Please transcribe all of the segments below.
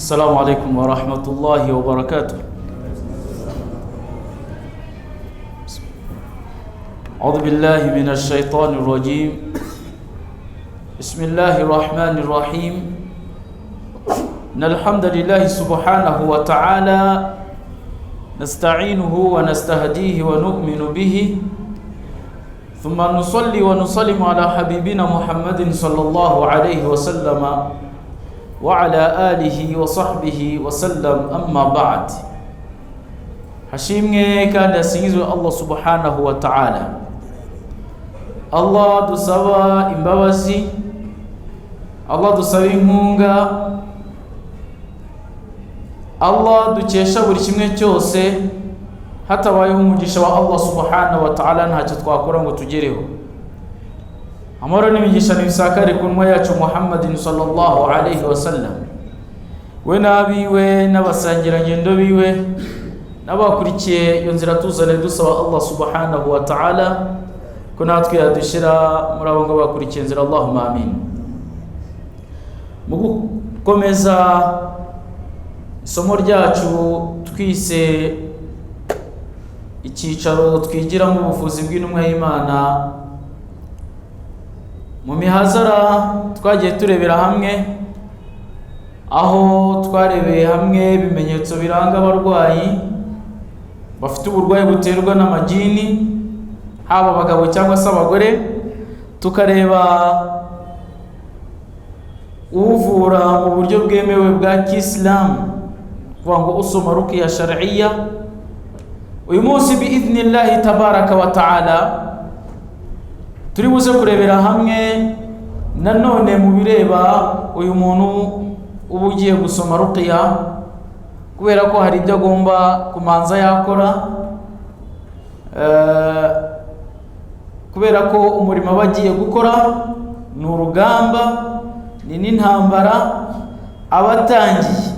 السلام عليكم ورحمة الله وبركاته. أعوذ بالله من الشيطان الرجيم. بسم الله الرحمن الرحيم. إن الحمد لله سبحانه وتعالى نستعينه ونستهديه ونؤمن به، ثم نصلي ونسلم على حبيبنا محمد صلى الله عليه وسلم وعلى آله وصحبه وسلم. أما بعد، hashimwe kandi asingizwe Allah subhanahu wa ta'ala. Allah dusaba imbabazi, Allah dusaba inkunga, Allah dukesha buri kimwe cyose, hatabayeho umugisha wa Allah subhanahu wa ta'ala ntacyo twakora ngo tugereho. Amahoro n'imigisha n'ibisakare ku ntumwa yacu Muhammadin sallallahu alayhi wa sallam, we n'abiwe n'abasangirangendo biwe n'abakurikiye iyo nzira tuzane dusaba Allah subhanahu wa ta'ala ko natwe yadushira muri abo ngabo bakurikiye inzira. Allahumma amin. Mu gukomeza isomo ryacu twise icyicaro twigiramo ubuvuzi bw'intumwa y'Imana, mu mihazara twagiye turebera hamwe, aho twarebeye hamwe ibimenyetso biranga abarwayi bafite uburwayi buterwa n'amajini, haba abagabo cyangwa se abagore. Tukareba uvura mu buryo bwemewe bwa Kiislamu, kuvuga ngo usoma ruqya shar'iyya. Uyu munsi biidhnillahi tabaraka wa ta'ala turi buze kurebera hamwe nanone mu bireba uyu muntu uba ugiye gusoma ruqya, kubera ko hari ibyo agomba kumanza yakora, kubera ko umurimo aba agiye gukora ni urugamba, ni n'intambara aba atangiye.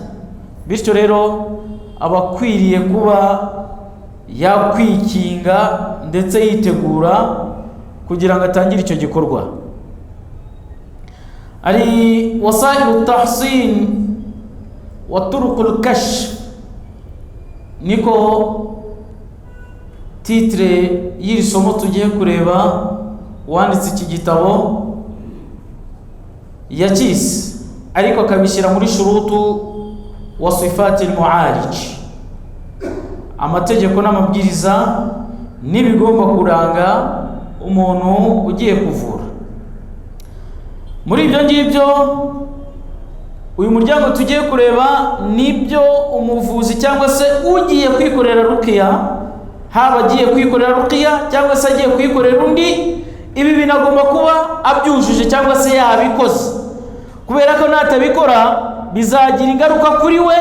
Bityo rero aba akwiriye kuba yakwikinga ndetse yitegura kugira ngo atangire icyo gikorwa. Ari wasailu tahsin wa turuqul kashf, niko titre y'iri somo tugiye kureba. Wanditse iki gitabo yakise, ariko akabishyira muri shurutu wa sifati al-mu'alij, amategeko n'amabwiriza n'ibigomba kuranga umuntu ugiye kuvura. Muri ibyo ngibyo uyu muryango tugiye kureba nibyo umuvuzi cyangwa se ugiye kwikorera ruqya, haba agiye kwikorera ruqya cyangwa se agiye kwikorera undi, ibi binagomba kuba abyujuje cyangwa se yabikoze, kubera ko natabikora bizagira ingaruka kuri we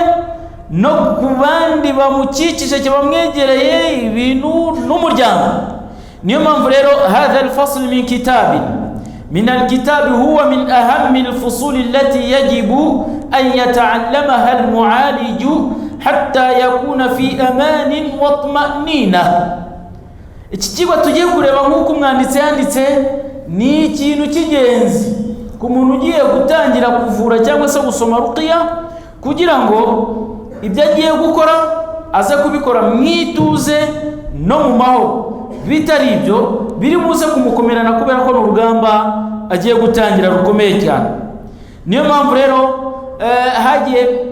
no ku bandi bamukikije bamwegereye, ibintu n'umuryango. Niyo mpamvu rero hadha al-fasl min kitabin min al-kitab huwa min ahammi al-fusul allati yajibu an yata'allamaha al-mu'alij hatta yakuna fi amanin wa tuma'nina. Iki kigo tugiye kureba nk'uko umwanditsi yanditse, ni ikintu cy'ingenzi ku muntu ugiye gutangira kuvura cyangwa se gusoma ruqya, kugira ngo ibyo agiye gukora aze kubikora mwituze no mu mahoro, bitari ibyo biri buze kumukomerana, kubera ko n'urugamba agiye gutangira rukomeye cyane. Niyo mpamvu rero hagiye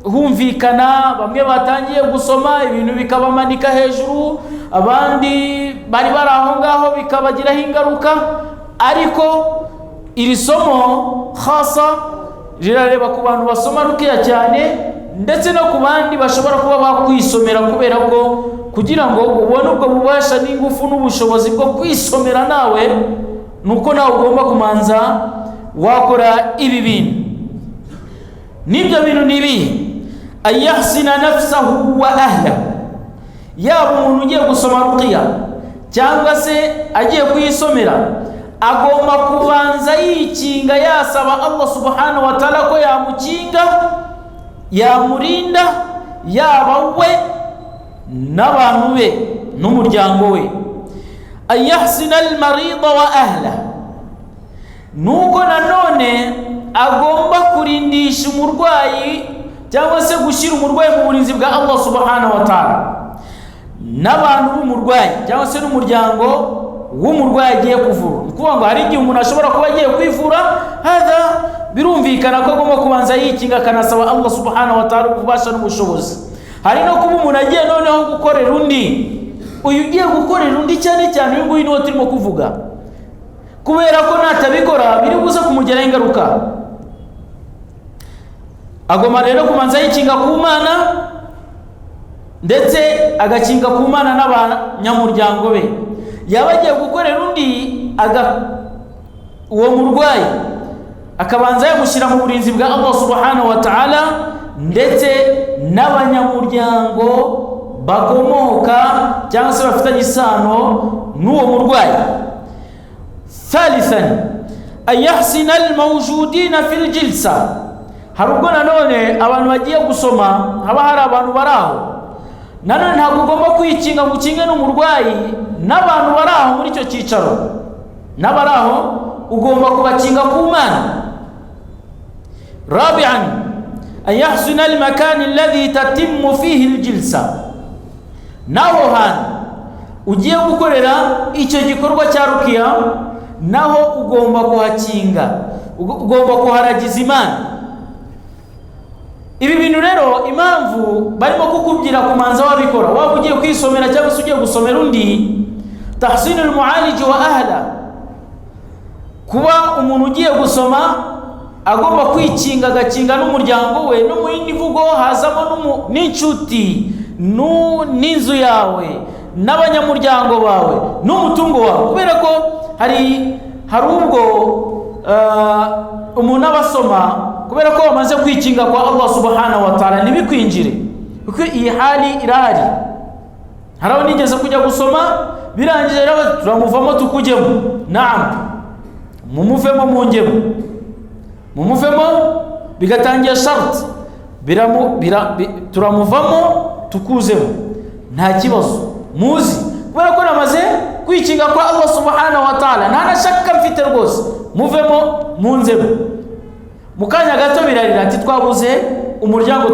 humvikana bamwe batangiye gusoma ibintu bikabamanika hejuru, abandi bari bari aho ngaho bikabagiraho ingaruka. Ariko iri somo khasa rirareba ku bantu basoma ruqya cyane, ndetse no ku bandi bashobora kuba bakwisomera, kubera ko kugira ngo ubone ubwo bubasha n'ingufu n'ubushobozi bwo kwisomera nawe, nuko nawe ugomba kumanza wakora ibi bintu. Nibyo bintu nibi: ayahsina nafsahu wa ahlahu. Yaba umuntu ugiye gusoma ruqya cyangwa se agiye kuyisomera, agomba kubanza yikinga, yasaba Allah subhanahu wa ta'ala ko yamukinga, yamurinda, yaba we n'abantu be n'umuryango we. Ayahsina al-marida wa ahla, nuko nanone agomba kurindisha umurwayi cyangwa se gushyira umurwayi mu burinzi bwa Allah subhanahu wa ta'ala, n'abantu b'umurwayi cyangwa se n'umuryango w'umurwayi agiye kuvura. Ni ukuvuga ngo hari igihe umuntu ashobora kuba agiye kwivura, hada birumvikana ko agomba kubanza yikinga akanasaba Allah subhanahu wa ta'ala ububasha n'ubushobozi. Hari no kuba umuntu agiye noneho gukorera undi, uyu ugiye gukorera undi cyane cyane uyu nguyu niwo turimo kuvuga, kubera ko natabikora biri buze kumugeraho ingaruka. Agomba rero kubanza yikinga ku Mana, ndetse agakinga ku Mana n'abanyamuryango be. Yaba agiye gukorera undi uwo murwayi akabanza yamushyira mu burinzi bwa Allah subhanahu wa ta'ala, ndetse n'abanyamuryango bakomoka cyangwa se bafitanye isano n'uwo murwayi. Thalithan ayahsina almawjudina fil jilsa. Hari ubwo nanone abantu bagiye gusoma haba hari abantu bari aho, nanone ntabwo ugomba kwikinga ngo ukinge n'umurwayi n'abantu bari aho muri icyo cyicaro, n'abari aho ugomba kubakinga ku Mana. Rabi'an ayahsina almakan alladhi tatimmu fihi aljilsa. Naho hantu ugiye gukorera icyo gikorwa cya rukiya, naho ugomba kuhakinga, ugomba kuharagiza Imana. Ibi bintu rero impamvu barimo kukubwira kumanza wabikora, waba ugiye kwisomera cyangwa se ugiye gusomera undi, tahsinul mu'alij wa ahla. Kuba umuntu ugiye gusoma agomba kwikinga, agakinga n'umuryango we, no mu yindi mvugo hazamo n'inshuti n'inzu yawe n'abanyamuryango bawe n'umutungo wawe, kubera ko hari ubwo umuntu abasoma kubera ko bamaze kwikinga kwa Allah subhanahu wa ta'ala ntibikwinjire, kuko iyi hali irahari. Haraho nigeze kujya gusoma birangije rero turamuvamo tukujyemo, naam mumuvemo mumuvemo bigatangira sharti turamuvamo tukuzemo, nta kibazo muzi, kubera ko namaze kwikinga kwa Allah subhanahu wa ta'ala, nta na shaka mfite rwose, muvemo munzemo. Mukanya gato birarira ati twabuze umuryango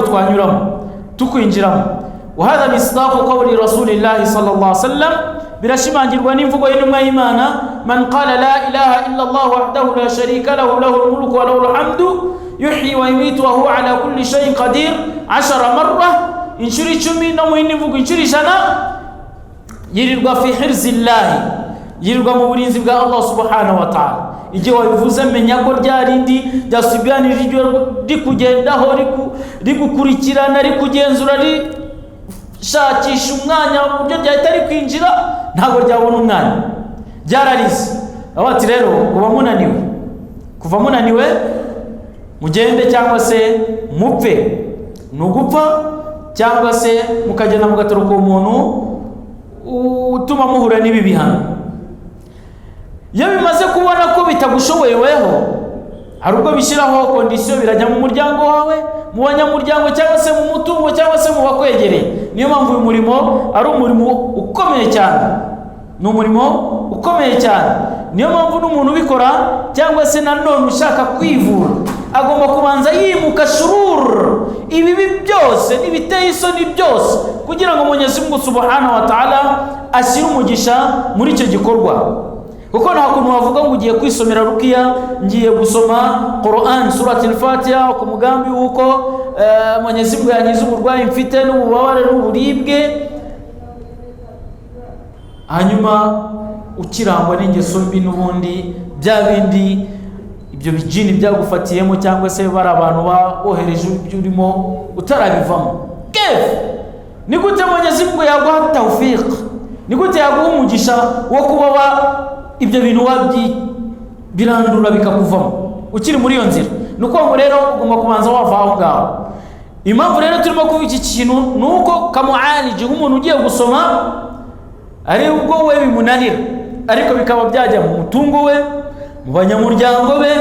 twanyuramo tukwinjiramo. Wahadha misdaqu qawli rasulillahi sallallahu alaihi wasallam, birashimangirwa n'imvugo y'intumwa y'Imana, man qala la ilaha illa Allah wahdahu la sharika lahu lahul mulku wa lahul hamdu yuhyi wa yumitu wa huwa ala kulli shay'in qadir 10 marra, inshuro 10, no mu yindi mvugo inshuro 100, yirirwa fi hirzillahi, yirirwa mu burinzi bwa Allah subhanahu wa ta'ala. Igihe wabivuze menya ko ryarindi ryasubiranije iryo rikugendaho, rigukurikirana, rikugenzura, rishakisha umwanya uburyo ryahita rikwinjira, ntabwo ryabona umwanya, ryararize. Abati rero kuva munaniwe mugende cyangwa se mupfe, nugupfa cyangwa se mukagenda mugatoroka umuntu utuma muhura n'ibi bihano. Iyo bimaze kubona ko bitagushoboyeweho, hari ubwo bishyiraho kondisiyo, birajya mu muryango wawe, mu banyamuryango cyangwa se mu mutungo cyangwa se mu bakwegereye. Niyo mpamvu uyu murimo ari umurimo ukomeye cyane, ni umurimo ukomeye cyane. Niyo mpamvu n'umuntu ubikora cyangwa se nanone ushaka kwivura agomba kubanza yimuka shurur, ibibi byose n'ibiteye isoni byose, kugira ngo Mwenyezi Mungu subhanahu wa ta'ala ashyire umugisha muri icyo gikorwa. Kuko nta kuntu wavuga ngo ugiye kwisomera rukiya, ngiye gusoma Quran surati al-Fatiha ku mugambi wuko Mwenyezi Mungu yangize uburwayi mfite n'ububabare n'uburibwe, hanyuma ukirangwa n'ingeso mbi n'ubundi bya bindi ibyo bijini byagufatiyemo, cyangwa se bari abantu bohereje ibyo urimo utarabivamo. Ni gute Mwenyezi Mungu yaguha tawfiq, ni gute yaguha umugisha wo kuba ibyo bintu birandura bikakuvamo ukiri muri iyo nzira? Nuko rero ugomba kubanza wava aho ngaho. Impamvu rero turimo kuvuga iki kintu nuko kamualiji nk'umuntu ugiye gusoma, ari ubwo we bimunanira, ariko bikaba byajya mu mutungo we, mu banyamuryango be,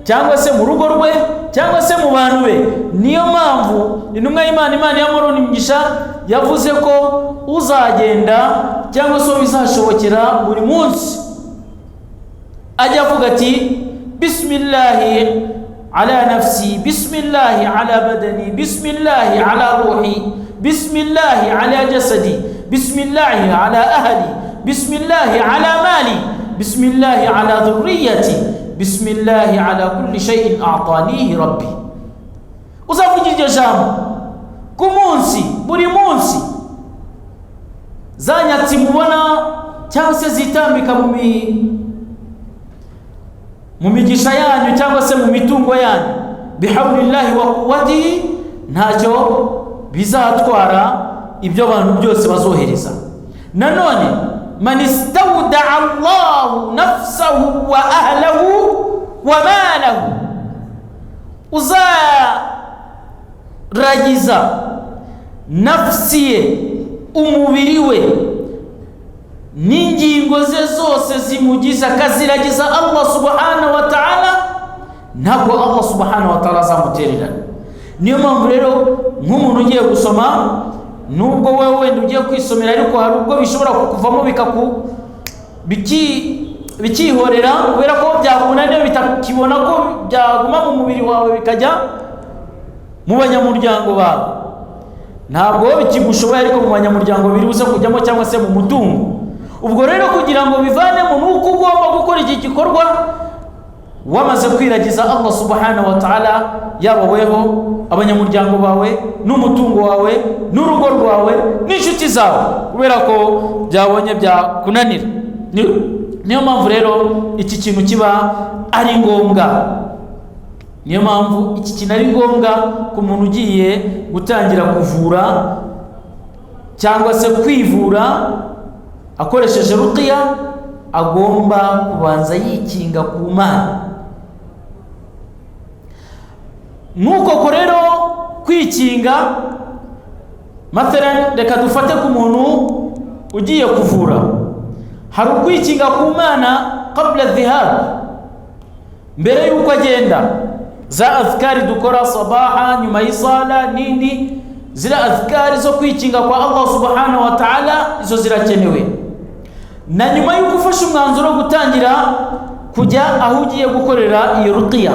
cyangwa se mu rugo rwe, cyangwa se mu bantu be. Niyo mpamvu intumwa y'Imana, Imana y'amahoro n'imigisha, yavuze ko uzagenda cyangwa se bizashobokera buri munsi ajya avuga ati bismillahi ala nafsi, bismillahi ala badani, bismillahi ala ruhi, bismillahi ala jasadi, bismillahi ala ahli, bismillahi ala mali, bismillahi ala dhurriyyati, bismillahi ala kulli shay'in a'tanihi rabbi. Uzavuga iryo jambo ku munsi, buri munsi, zanyatsi mubona cyangwa se zitambika mu migisha yanyu cyangwa se mu mitungo yanyu, bihawlillahi wa quwwatihi, ntacyo bizatwara ibyo abantu byose bazohereza. Nanone man istawda'a Allahu nafsahu wa ahlahu wa malahu, uzaragiza nafsi ye, umubiri we n'ingingo ze zose zimugiza, akaziragiza Allah subhanahu wa ta'ala, ntabwo Allah subhanahu wa ta'ala azamutererana. Niyo mpamvu rero nk'umuntu ugiye gusoma, nubwo wowe wenda ugiye kwisomera, ariko hari ubwo bishobora kukuvamo bikihorera kubera ko byakunaniye, bitakibona ko byaguma mu mubiri wawe bikajya mu banyamuryango bawe. Ntabwo bikigushoboye, ariko mu banyamuryango biri buze kujyamo cyangwa se mu mutungo. Ubwo rero kugira ngo bivanemo, nuko ugomba gukora iki gikorwa wamaze kwiragiza Allah subhanahu wa ta'ala, yaba weho, abanyamuryango bawe, n'umutungo wawe, n'urugo rwawe, n'inshuti zawe, kubera ko byabonye byakunanira. Niyo mpamvu rero iki kintu kiba ari ngombwa. Niyo mpamvu iki kintu ari ngombwa ku muntu ugiye gutangira kuvura cyangwa se kwivura akoresheje ruqya, agomba kubanza yikinga ku Mana. Nuko rero kwikinga, mathalan reka dufate ku muntu ugiye kuvura, hari ukwikinga ku Mana qabla dhihab, mbere yuko agenda. Za azkari dukora sabaha, nyuma y'isala nini, zira azkari zo kwikinga kwa Allah subhanahu wa ta'ala, izo zirakenewe. Na nyuma yo gufasha umwanzuro gutangira kujya aho ugiye gukorera iyo ruqya.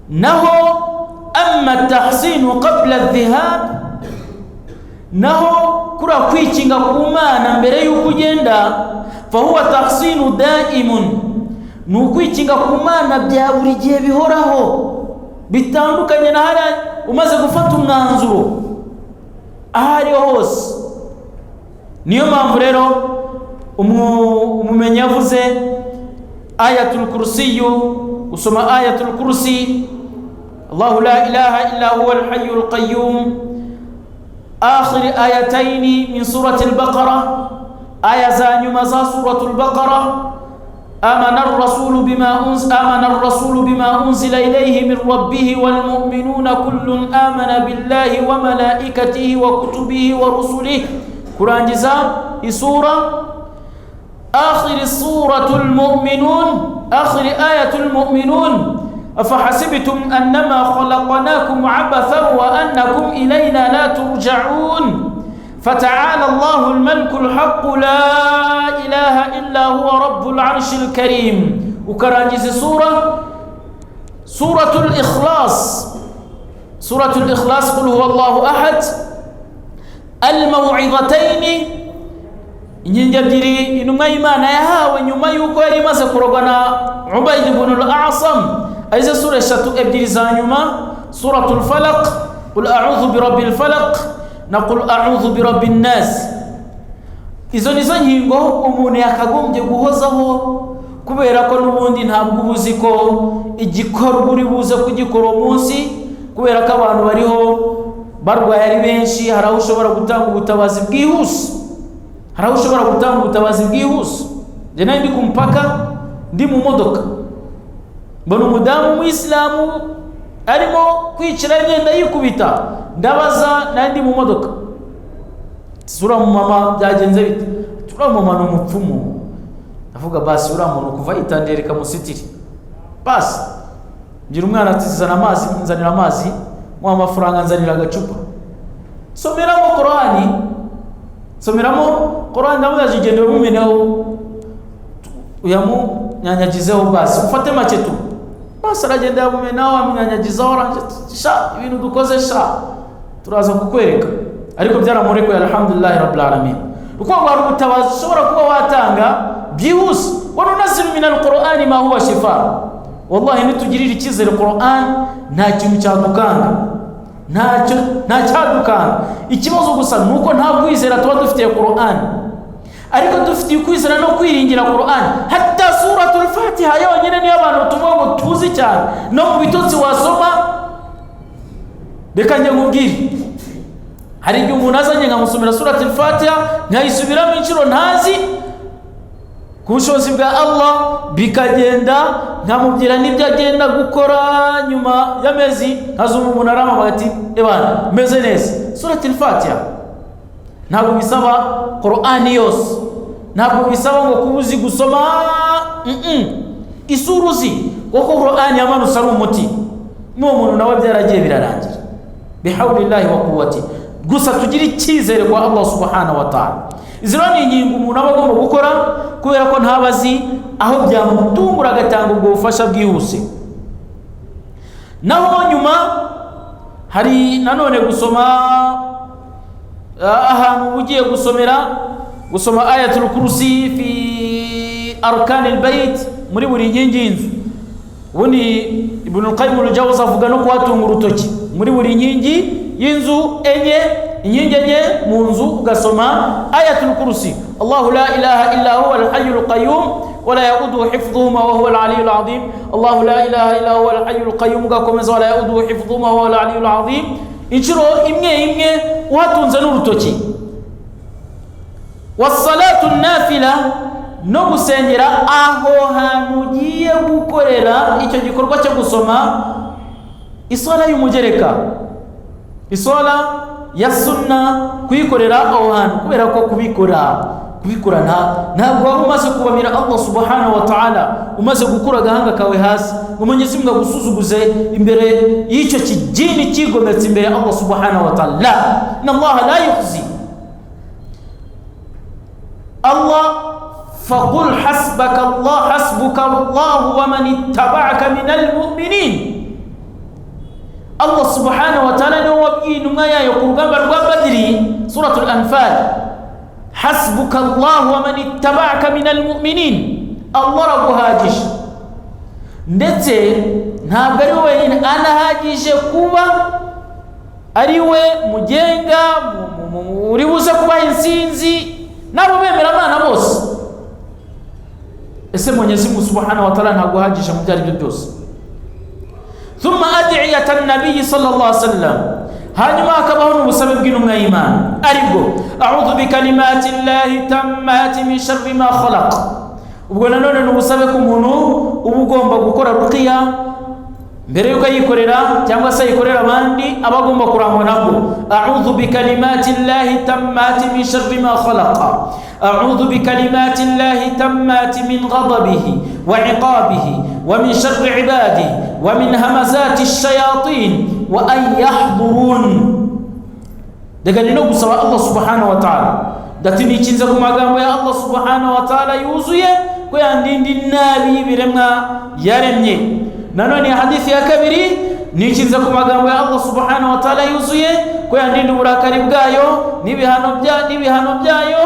Naho amma tahsinu qabla adh-dhihab, naho kura kwikinga ku Mana mbere yuko ugenda, fa huwa tahsinu daimun, nukwikinga ku Mana bya buri gihe bihoraho, bitandukanye na hari umaze gufata umwanzuro ahari hose. Niyo mpamvu rero umumenyi yavuze ayatul kursi, usoma ayatul kursi, Allahu la ilaha illa huwa al-hayyul qayyum, akhir ayatayn min surati al-Baqarah, aya za nyuma za suratul Baqarah. آمن الرسول بما أنزل إليه من ربه والمؤمنون كل آمن بالله وملائكته وكتبه ورسله. قرآن جزاء سورة آخر سورة المؤمنون، آخر آية المؤمنون. أفحسبتم أنما خلقناكم عبثا وأنكم إلينا لا ترجعون. فتعالى الله الملك الحق لا إله إلا هو رب العرش الكريم. وكرانجز سورة الإخلاص قل هو الله أحد. الموعظتين injinjabiri inuma Imana yahawe nyuma yuko yari maze kurogana Ubayd ibn al-A'sam, aize sura 3 ebyiri za nyuma, suratul Falaq, qul a'udhu bi rabbil falaq na qul a'udhu bi rabbin nas. Izo nizo ngingo umuntu yakagombye guhozaho, kubera ko nubundi ntabwo ubuzi ko igikorwa uri buze kugikora umunsi, kubera ko abantu bariho barwaye ari benshi. Hari aho ushobora gutanga ubutabazi bwihuse, je nayo ndi kumpaka, ndi mu modoka, mbona umudamu w'Islamu arimo kwicira imyenda yikubita, ndabaza nayo ndi mu modoka, sura mu mama byagenze bite? Tura mu mama n'umupfumu. Avuga basi ura muntu kuva itandereka musitiri, basi ngira umwana ati zana amazi, nzanira amazi, mu amafaranga nzanira agacupa, someramo Qur'ani, ndamubaje gende mumeneho uyamu nyanyagizeho, basi ufate make tu, basi aragenda yamumena wamwanyagizaho sha ibintu dukoze sha turaza kukwereka, ariko byaramurekuye alhamdulillah rabbil alamin. Uko hari ubutabazi ushobora kuba watanga byihuse, wa nunazzilu minal qur'ani ma huwa shifa. Wallahi nitugirira icyizere Qur'an nta kintu cyadukanga, nta cyadukanga. Ikibazo gusa nuko nta kwizera tuba dufitiye Qur'an, ariko dufitiye kwizera no kwiringira Qur'an. Hatta suratul Fatiha yonyine niyo abantu tuvuga ngo tuzi cyane, no mu bitotsi wasoma. Reka njye nkubwire, hari igihe umuntu azanye nkamusomera suratul Fatiha nkayisubiramo inshuro ntazi, ku bushobozi bwa Allah bikagenda nkamubwira n'ibyo agenda gukora nyuma y'amezi, nkazuma umuntu aramamaga ati ebana meze neza. Suratul Fatiha ntabwo bisaba Qur'ani yose, ntabwo bisaba ngo kuba uzi gusoma isura uzi, kuko Qur'ani yamanutse ari umuti. N'uwo muntu nawe byaragiye birarangira bihawlillahi wa quwwati. Gusa tugira icyizere kwa Allah subhanahu wa ta'ala. Izi ni ingingo umuntu aba agomba gukora, kubera ko ntabazi aho byamutungura agatanga ubwo bufasha bwihuse. Naho nyuma hari nanone gusoma ahantu ugiye gusoma ayatul kursi fi arkanil bait, muri buri nkingi y'inzu. Ubundi Ibn al-Qayyim al-Jawzi avuga no kuhatunga urutoki muri buri nkingi y'inzu inkingi enye mu nzu, ugasoma ayatul kursi. Allahu la ilaha illa huwa al-hayyul qayyum wa la yauduhu hifdhuhuma wa huwa al-aliyyul azim. Allahu la ilaha illa huwa al-hayyul qayyum, ugakomeza wa la yauduhu hifdhuhuma wa huwa al-aliyyul azim. Inshuro imwe uhatunze n'urutoki. Was-salatu nafila, no gusengera aho hantu ugiye gukorera icyo gikorwa cyo gusoma iswala y'umugereka, iswala ya sunna, kuyikorera aho hantu. Kubera ko kubikora ntabwo waba umaze kubamira Allah subhanahu wa ta'ala, umaze gukura agahanga kawe hasi ngo Mwenyezi Mungu agusuzuguze imbere y'icyo kijini kigometse imbere Allah subhanahu wa ta'ala. Inna Allah la yukhzi Allah faqul hasbuka Allah wa man ittaba'aka minal mu'minin. Allah subhanahu wa ta'ala niwe wabwiye intumwa yayo ku rugamba rwa Badri, suratul Anfal, hasbuka Allah wa man ittaba'aka minal mu'minin. Allah araguhagije, ndetse ntabwo ari wenyine anahagije kuba ari we mugenga uri buze kuba insinzi n'abo bemeramana bose. Ese Mwenyezi Mungu subhanahu wa ta'ala ntabwo ahagije mu byari byo byose. Thumma ad'iyat an-nabiy sallallahu alaihi wasallam, hanyuma hakabaho n'ubusabe bw'intumwa y'Imana, aribwo a'udhu bi kalimati llahi tammati min sharri ma khalaq. Ubwo nanone n'ubusabe ku muntu uba ugomba gukora ruqiya mbere yuko yikorera cyangwa se yikorera abandi, aba agomba kurangwa nabwo. A'udhu bi kalimati llahi tammati min sharri ma khalaq, a'udhu bi kalimati llahi tammati min ghadabihi wa 'iqabihi wa min sharri 'ibadihi wa min hamazati ash-shayatin wa an yahdurun. Daga no gusaba Allah subhanahu wa ta'ala, dati nikinze ku magambo ya Allah subhanahu wa ta'ala yuzuye ko yandindi nabi biremwa yaremye. Nanone hadithi ya kabiri, nikinze ku magambo ya Allah subhanahu wa ta'ala yuzuye ko yandindi uburakari bwayo n'ibihano byayo.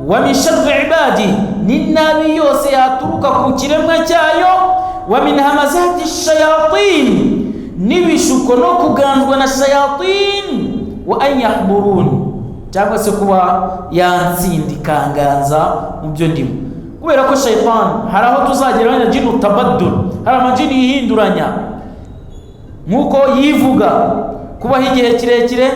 Wa min sharri ibadi, n'inabi yose yaturuka ku kiremwa cyayo. Wa min hamazati ash-shayatin, n'ibishuko no kuganzwa na shayatin. Wa an yahdurun, cyangwa se kuba yansindikanganza mu byo ndimo. Kubera ko shaytan hari aho tuzageranya jinu tabaddul, hari amajini yihinduranya nkuko yivuga, kubaho igihe kirekire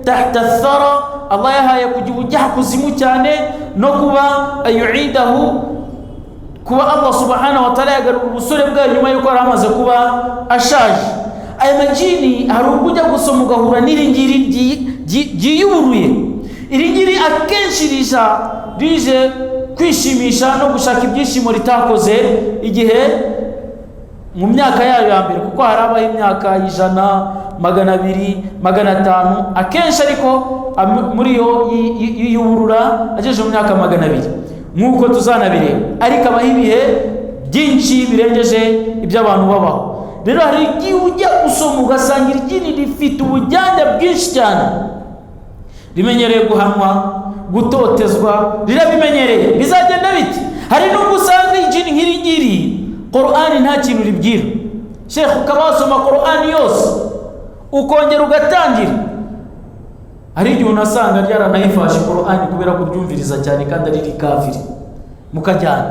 tahta thara, Allah yahaye kujya ubujyaha kuzimu cyane, no kuba ayuidahu, kuba Allah subhanahu wa ta'ala yagarura ubusore bwa nyuma yuko aramaze kuba ashaje. Aya majini hari ubujya gusoma ugahura n'iringiri ryiyuburuye. Iringiri akenshi rije kwishimisha no gushaka ibyishimo ritakoze igihe mu myaka yayo ya mbere, kuko harabaho imyaka 100, 200, 500 akenshi, ariko muri yo yuburura agejeje mu myaka 200 nk'uko tuzanabireba. Ariko abaho ibihe byinshi birengeje iby'abantu babaho. rero hari igihe ujya gusoma ugasanga iryinyo rifite ubujyanja bwinshi cyane, rimenyereye guhanwa, gutotezwa, rirabimenyereye, bizagenda biti. Hari n'ubwo usanga ijini nk'iri ngiri Qur'ani nta kintu ribwira, Sheikh ukaba wasoma Qur'ani yose ukongera ugatangira, hari igihe unasanga ryaranayifashe Qur'ani kubera kuryumviriza cyane kandi ari rikafiri, mukajyana.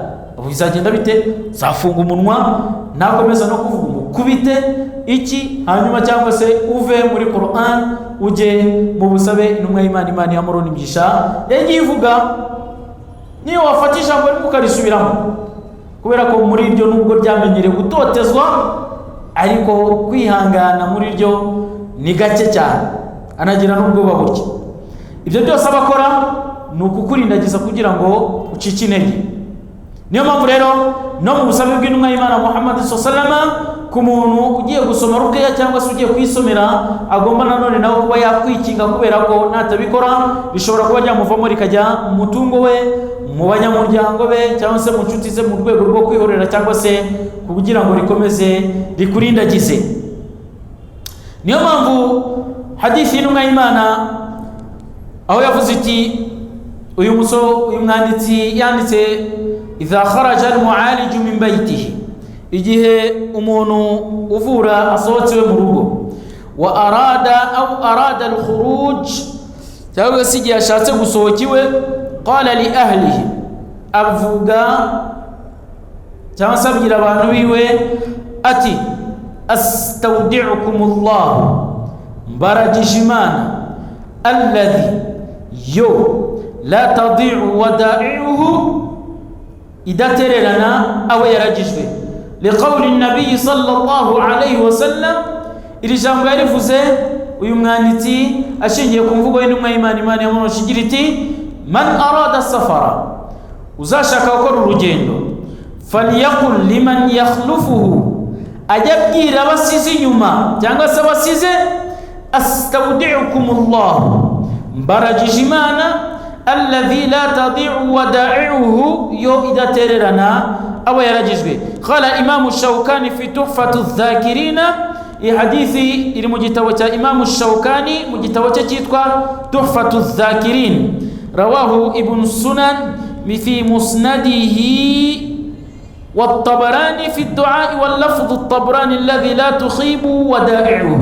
Bizagenda bite? Zafunga umunwa, nakomeza no kuvuga umukubite iki, hanyuma cyangwa se uve muri Qur'an uje mu busabe intumwa y'Imana, Imana yamuroni mbyisha yagiye ivuga, niyo wafata ijambo rimwe ukarisubiramo, kubera ko muri ibyo nubwo byamenyereye gutotezwa, ariko kwihangana muri ryo ni gake cyane, anagira n'ubwoba buke. Ibyo byose abakora ni ukukurindagiza kugira ngo ucike intege. Niyo mpamvu rero no mu busabe bw'intumwa y'Imana Muhammad sallallahu alaihi wasallam, ku muntu ugiye gusoma ruqya cyangwa se ugiye kwisomera, agomba nanone nawe kuba yakwikinga, kubera ko natabikora bishobora kuba ryamuvamo rikajya mu mutungo we, mu banyamuryango be, cyangwa se mu nshuti ze, mu rwego rwo kwihorera cyangwa se kugira ngo rikomeze rikurindagize. Niyo mpamvu hadithi y'intumwa y'Imana aho yavuze iti, uyu mwanditsi yanditse, idha kharaja al-mu'alij min baytihi, igihe umuntu uvura asohotsewe mu rugo, wa arada al-khuruj, cyangwa se igihe ashatse gusohokiwe, qala li ahlihi, avuga cyangwa se abwira abantu biwe ati, astawdi'ukumullah, mbaragije Imana, alladhi yo la tadi'u wada'i'uhu, idatererana awe yaragijwe. Liqawli nabii sallallahu alayhi wasallam, iri jambo yarivuze uyu mwanditsi ashingiye ku mvugo y'intumwa y'Imana, Imana yamunoshigira iti, man arada safara, uzashaka gukora urugendo, falyaqul liman yakhlufuhu, ajya abwira abasize inyuma cyangwa se abasize, astawdi'ukumullah, mbaragije Imana, alladhi la tadi'u wada'i'uhu, yo idatererana aba yaragijwe. Qala Imam Shawkani fi Tuhfatu Dhakirina, iyi hadithi iri mu gitabo cya Imam Shawkani, mu gitabo cye cyitwa Tuhfatu Dhakirin, rawahu Ibn Sunan fi musnadihi, والطبراني في الدعاء واللفظ الطبراني الذي لا تخيب ودائعه.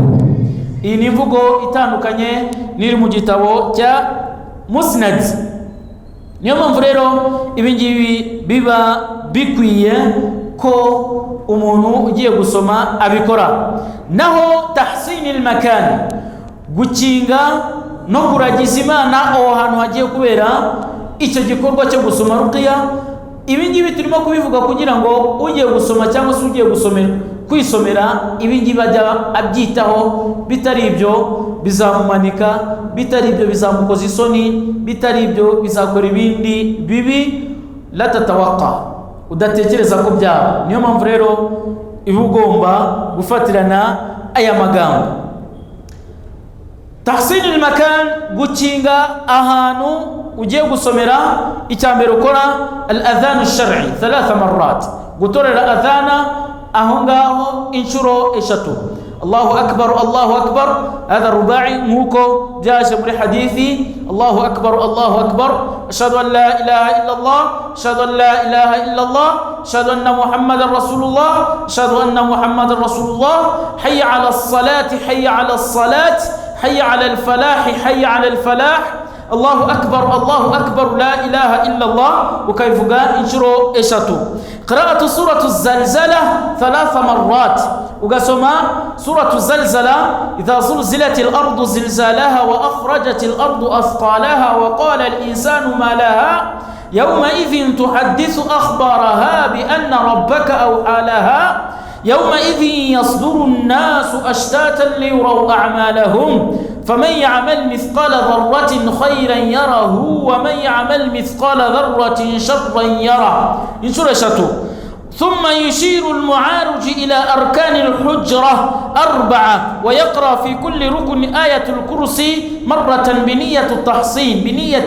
Iyi ni imvugo itandukanye niri mu gitabo cya Musnad. Niyo mpamvu rero ibingibi biba bikwiye ko umuntu ugiye gusoma abikora. Naho tahsinil makan, gukinga no kuragiza Imana aho hantu hagiye kubera icyo gikorwa cyo gusoma ruqya, ibingibi turimo kubivuga kugira ngo ugiye gusoma cyangwa se ugiye kwisomera ibingibi bajya abyitaho, bitari ibyo bizamumanika, bitari ibyo bizamukoza isoni, bitari ibyo bizakora ibindi bibi, la tatawaqqa, udatekereza ko byaba. Niyo mpamvu rero iba ugomba gufatirana aya magambo. Tahsinul makan, gukinga ahantu ugiye gusomera, icyambere ukora al-adhan ash-shar'i 3 marrat, gutorera adhana aho ngaho inshuro eshatu. Allahu akbar, Allahu akbar, hada rubai nkuko byaje muri hadithi. Allahu akbar, Allahu akbar, ashhadu an la ilaha illa Allah, ashhadu an la ilaha illa Allah, ashhadu anna Muhammadar Rasulullah, ashhadu anna Muhammadar Rasulullah, hayya 'ala as-salati, hayya 'ala as-salat, hayya 'ala al-falah, hayya 'ala al-falah, Allahu akbar, Allahu akbar, la ilaha illa Allah, ukaivuga inshuro eshatu. Qira'atu suratu Zalzala 3 marrat, ugasoma suratu Zalzala, idha zulzilatil ardu zilzalaha wa akhrajatil ardu athqalaha wa qala al-insanu ma laha yawma idhin tuhaddithu akhbaraha bi anna rabbaka awha laha يومئذ يصدر الناس أشتاتا ليروا أعمالهم فمن يعمل مثقال ذرة خيرا يره ومن يعمل مثقال ذرة شرا يره. ثم يشير المعارج إلى أركان الحجرة 4 ويقرأ في كل ركن آية الكرسي مرة بنية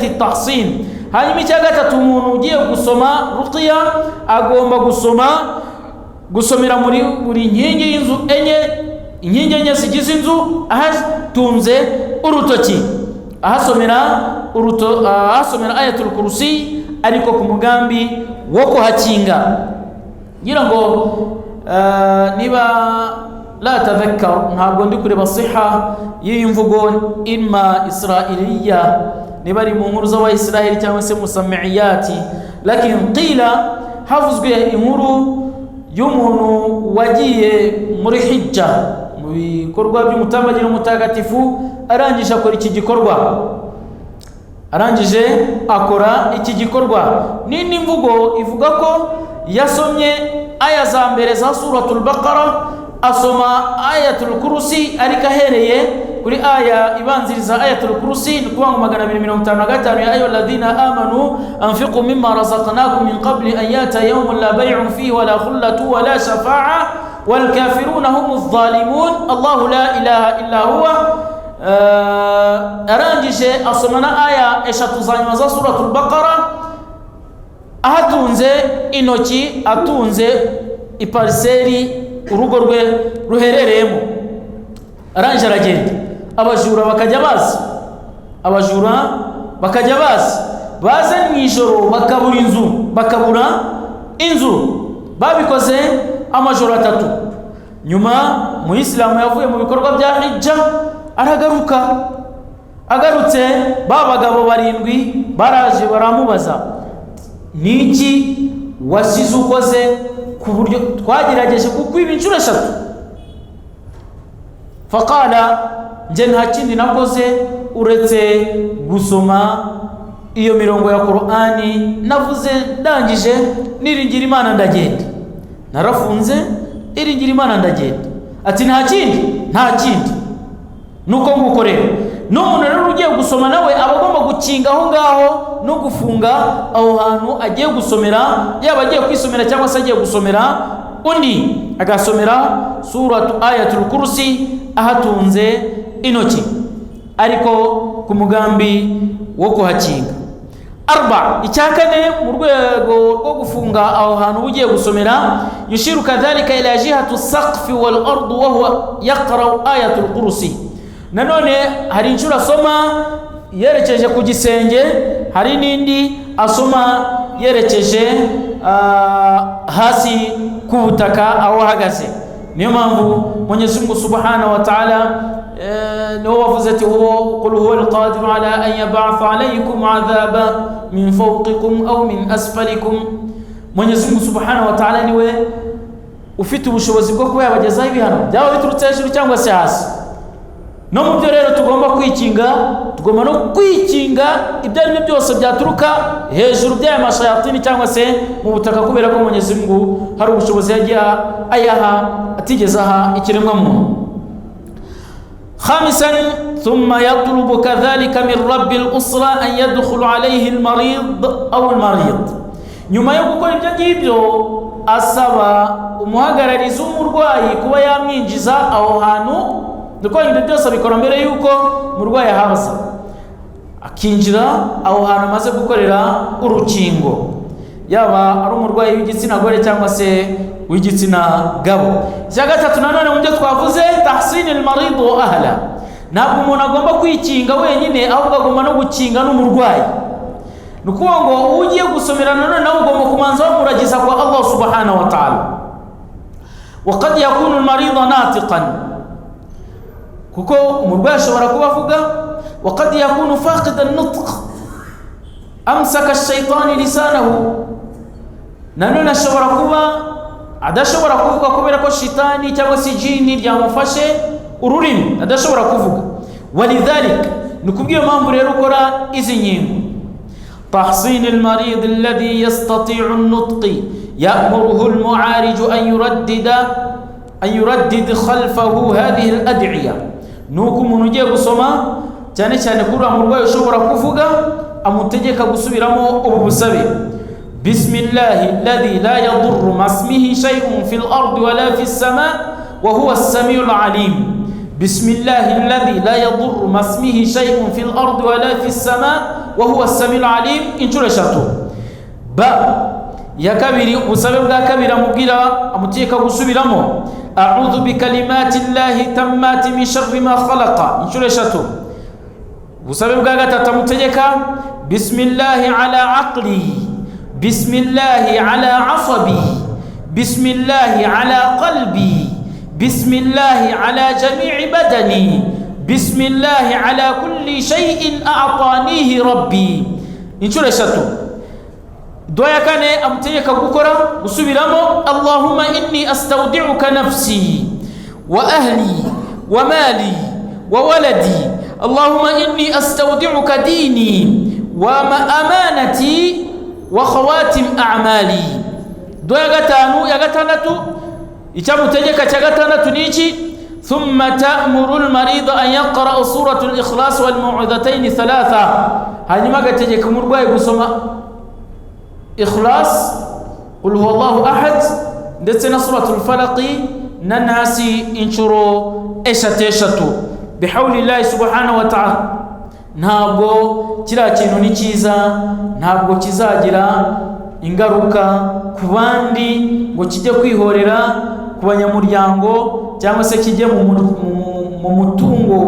التحصين. هاي متى تمونوديه قصما رقيا أقوم قصما gusomera muri buri nkingi y'inzu enye, inkingi enye zigize inzu ahatunze urutoki, ahasomera ayatul kursi ariko ku mugambi wo kuhakinga. ngira ngo niba la tadhakkar, ntabwo ndi kureba siha y'iyi mvugo imma israiliya, niba ari mu nkuru z'abayisiraheli cyangwa se musamiyati, lakin qila havuzwe inkuru y'umuntu wagiye muri hijja, mu bikorwa by'umutambagiro mutagatifu, arangije akora iki gikorwa. Nini mvugo ivuga ko yasomye aya za mbere za suratul baqara, asoma ayatul kursi ariko ahereye kuri aya ibanziriza ayatul kursi, ni kuvuga 255 ya ayyuhal ladhina amanu anfiqu mimma razaqnakum min qabli an yata yawmun la bay'un fihi wala khullatu wala shafa'a wal kafiruna humuz zalimun Allahu la ilaha illa huwa. Arangije asomana aya eshatu za nyuma za suratul baqara, ahatunze intoki, atunze ipariseri urugo rwe ruherereyemo. Arangije aragenda, abajura bakajya baze mu ijoro bakabura inzu. Babikoze amajoro 3. nyuma mu Islamu yavuye mu bikorwa bya hijja, agarutse babagabo 7 baraje baramubaza, niki wasize ukoze ku buryo twagerageje kukwiba inshuro 3? Faqala, nje nta kindi nakoze uretse gusoma iyo mirongo ya Qur'ani, navuze ndangije niringira Imana ndagenda, narafunze iringira Imana ndagenda. Ati nta kindi nuko nguko rero n'umuntu rero ugiye gusoma nawe abagomba gukinga aho ngaho no gufunga aho hantu agiye gusomera, yaba agiye kwisomera cyangwa se agiye gusomera undi, agasomera suratu ayatul kursi ahatunze intoki ariko ku mugambi wo kuhakinga. 4 icyakane mu rwego rwo gufunga aho hantu ugiye gusomera, yushiru kadhalika ila jihatu saqfi wal ardu wa huwa yaqra ayatul kursi. Nanone hari inshuro asoma yerekeje ku gisenge, hari n'indi asoma yerekeje hasi ku butaka aho ahagaze. Niyo mpamvu Mwenyezi Mungu Subhanahu wa Ta'ala niwe wavuze ati qul huwa al-qadir ala an yab'atha alaykum 'adhaba min fawqikum aw min asfalikum. Mwenyezi Mungu Subhanahu wa Ta'ala niwe ufite ubushobozi bwo kuba yabagezaho ibihano, byaba biturutse hejuru cyangwa se hasi. No mu byo rero tugomba no kwikinga ibyo ari byo byose byaturuka hejuru by'aya mashayatini cyangwa se mu butaka, kubera ko Mwenyezi Mungu hari ubushobozi yagiye ayaha atigezaha ikiremwa muntu. 5 ثم يطلب كذلك من رب الأسرة أن يدخل عليه المريض أو المريض. nyuma yo gukora ibyo ngibyo asaba umuhagarariza umurwayi kuba yamwinjiza aho hantu. Nuko ibyo byose bikora mbere yuko umurwayi ahaza, akinjira aho hantu amaze gukorera urukingo, yaba ari umurwayi w'igitsina gore cyangwa se w'igitsina gabo. Icya 3 nanone mu byo twavuze, tahsinil marid wa ahla. Ntabwo umuntu agomba kwikinga wenyine, ahubwo agomba no gukinga n'umurwayi. Nukuvuga ngo ugiye gusomera nanone nawe ugomba kumanza wamuragiza kwa Allah Subhanahu wa Ta'ala. Wa qad yakunu al-marid natiqan, kuko umurwayi ashobora kuba avuga. Wa qad yakunu faqid an-nutq, amsaka ash-shaytan lisanahu. Nanone ashobora kuba adashobora kuvuga kubera ko shitani cyangwa se jini ryamufashe ururimi, adashobora kuvuga. Walidhalik, nikubwiye mpamvu rero ukora izi nkingo. tahsin al-marid alladhi yastati'u an-nutq ya'muruhu al-mu'arij an yuraddid khalfahu hadhihi al-ad'iya. Nuko umuntu ugiye gusoma cyane cyane kuri umurwayi ushobora kuvuga, amutegeka gusubiramo ubu busabe: bismillahi alladhi la yadurru masmihi shay'un fil ardi wala fis sama' wa huwa as-sami'ul 'alim. bismillahi alladhi la yadurru masmihi shay'un fil ardi wala fis sama' wa huwa as-sami'ul 'alim. inshuro 3. ba ya kabiri ubusabe bwa kabiri amubwira amutegeka gusubiramo a'udhu bikalimati llahi tammati min sharri ma khalaqa inshuro 3. ubusabe bwa gatatu amutegeka bismillahi ala aqli bismillahi ala asabi bismillahi ala qalbi bismillahi ala jami'i badani bismillahi ala kulli shay'in a'tanihi rabbi inshuro 3. dua ya kane amutegeka gukora gusubiramo Allahumma inni astawdi'uka nafsi wa ahli wa mali wa waladi Allahumma inni astawdi'uka dini wa amanati wa khawatim a'mali. dua ya gatandatu icyamutegeka cya gatandatu niki thumma ta'muru al-marid an yaqra suratu al-ikhlas wal mu'adhatayn 3 hanyuma gategeka umurwayi gusoma ikhlas qul huwallahu ahad ndetse na suratul falaq na nasi inshuro 3 bihawlillahi subhanahu wa ta'ala. ntabwo kira kintu ni cyiza, ntabwo kizagira ingaruka ku bandi ngo kijye kwihorera ku banyamuryango cyangwa se kijye mu mutungo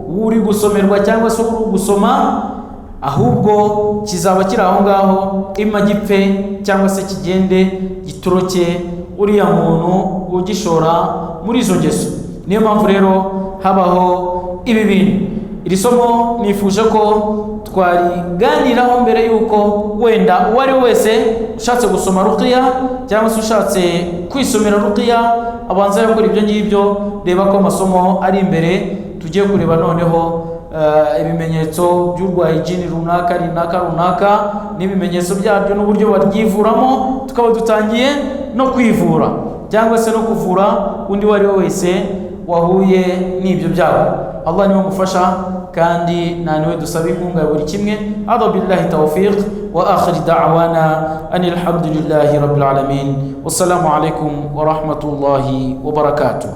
uri gusomerwa cyangwa se uri gusoma, ahubwo kizaba kiri aho ngaho ima gipfe cyangwa se kigende gitoroke uriya muntu ugishora muri izo ngeso. niyo mpamvu rero habaho ibi bintu. iri somo nifuje ko twariganiraho mbere yuko wenda uwari wese ushatse gusoma ruqya cyangwa se ushatse kwisomera ruqya abanza yakora ibyo ngibyo. reba ko amasomo ari imbere, tugiye kureba noneho ibimenyetso by'urwaye jini runaka n'ibimenyetso byabyo n'uburyo baryivuramo, tukaba dutangiye no kwivura cyangwa se no kuvura undi wari wese wahuye n'ibyo byabo. Allah niwe mufasha kandi naniwe dusaba inkunga ya buri kimwe. Adha billahi tawfiq wa akhir da'wana anil hamdulillahi rabbil alamin. Wassalamu alaikum wa rahmatullahi wa barakatuh.